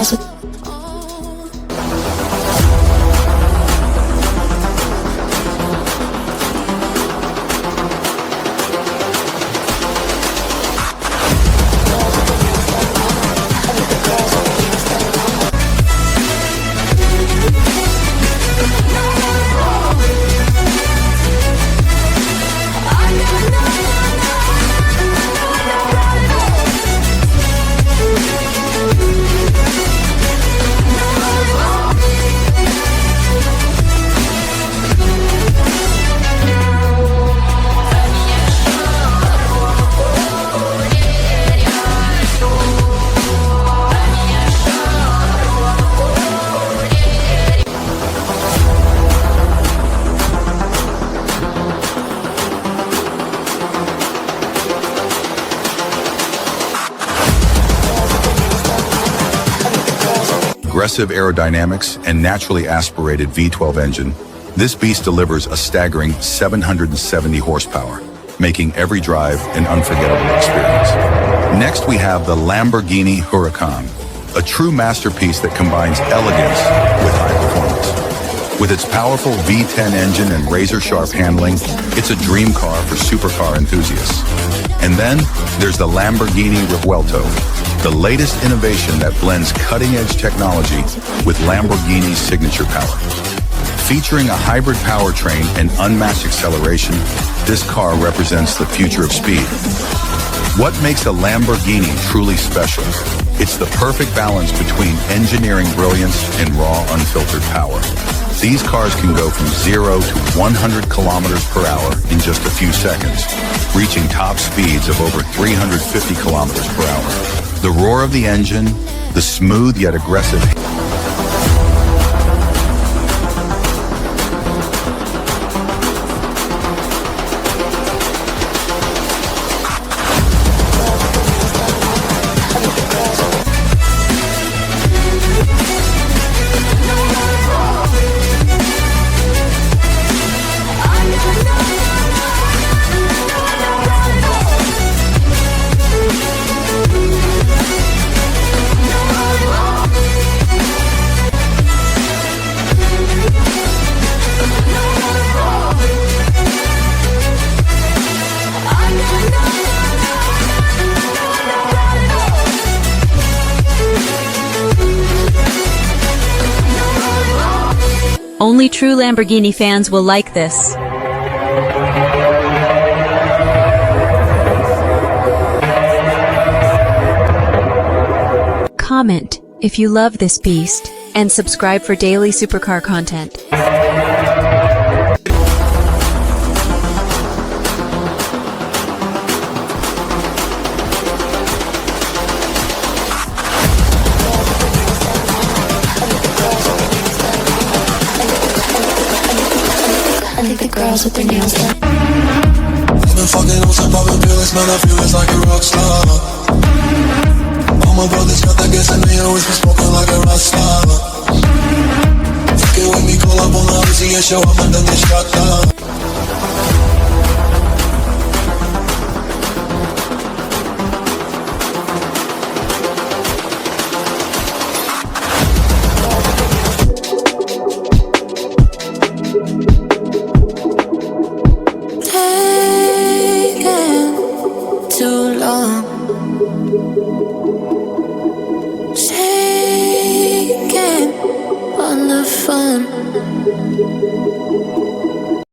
girls with aggressive aerodynamics and naturally aspirated V12 engine, this beast delivers a staggering 770 horsepower, making every drive an unforgettable experience. Next, we have the Lamborghini Huracán, a true masterpiece that combines elegance with high performance. With its powerful V10 engine and razor-sharp handling, it's a dream car for supercar enthusiasts. And then there's the Lamborghini Revuelto, the latest innovation that blends cutting-edge technology with Lamborghini's signature power. Featuring a hybrid powertrain and unmatched acceleration, this car represents the future of speed. What makes a Lamborghini truly special? It's the perfect balance between engineering brilliance and raw, unfiltered power. These cars can go from 0 to 100 kilometers per hour in just a few seconds, reaching top speeds of over 350 kilometers per hour. The roar of the engine, the smooth yet aggressive Only true Lamborghini fans will like this. Comment if you love this beast, and subscribe for daily supercar content. I think the girls with their nails done. I've been fucking on some poppin' pills, man, I feel it's like a rock star. All my brothers got that gas and they always been smoking like a rock star. Fucking with me, call up on the Uzi and show up and then get shot down. Taking on the fun.